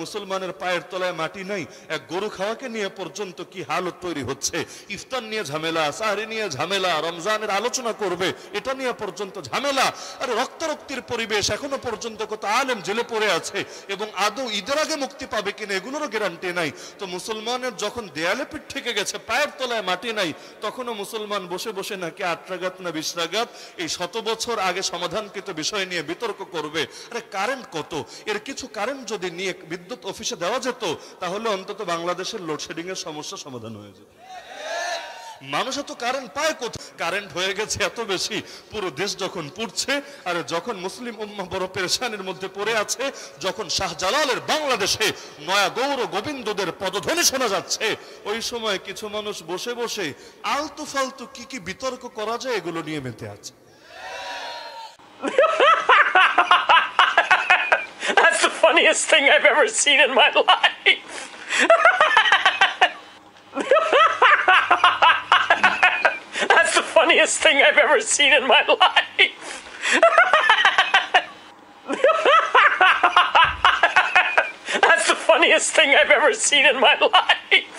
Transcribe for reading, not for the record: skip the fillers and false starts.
মুসলমানের পায়ের তলায় মাটি নাই, এক গরু খাওয়াকে নিয়ে পর্যন্ত কি হালত তৈরি হচ্ছে। ইফতার নিয়ে ঝামেলা, সাহরি নিয়ে ঝামেলা, রমজানের আলোচনা করবে এটা নিয়ে পর্যন্ত ঝামেলা। আরে রক্তারক্তির পরিবেশ, এখনো পর্যন্ত কত আলেম জেলে পড়ে আছে এবং আদৌ ঈদের আগে মুক্তি পাবে কিনা এগুলোরও গ্যারান্টি নাই। তো মুসলমানের যখন দেয়ালে পিঠ থেকে গেছে, পায়ের তলায় মাটি নাই, তখনও মুসলমান বসে বসে নাকি 8 রাকাত না 20 রাকাত এই 100 বছর আগে সমাধানকৃত বিষয় নিয়ে বিতর্ক করবে। আরে কারেন্ট কত, এর কিছু কারেন্ট যদি নিয়ে বিদ্যুৎ অফিসে দেওয়া যেত তাহলে অন্তত বাংলাদেশের লোডশেডিং এর সমস্যা সমাধান হয়ে যেত। মানুষ এত কারেন্ট পায় কোথায়? কারেন্ট হয়ে গেছে এত বেশি, পুরো দেশ যখন পুড়ছে, আর যখন মুসলিম উম্মাহ বড় পেরেশানির মধ্যে পড়ে আছে, যখন শাহজালালের বাংলাদেশে নয়া গৌর গোবিন্দদের পদধ্বনি শোনা যাচ্ছে, ওই সময় কিছু মানুষ বসে বসে আলতু ফালতু কি কি বিতর্ক করা যায় এগুলো নিয়ে মেতে আছে। That's the funniest thing I've ever seen in my life. That's the funniest thing I've ever seen in my life. That's the funniest thing I've ever seen in my life.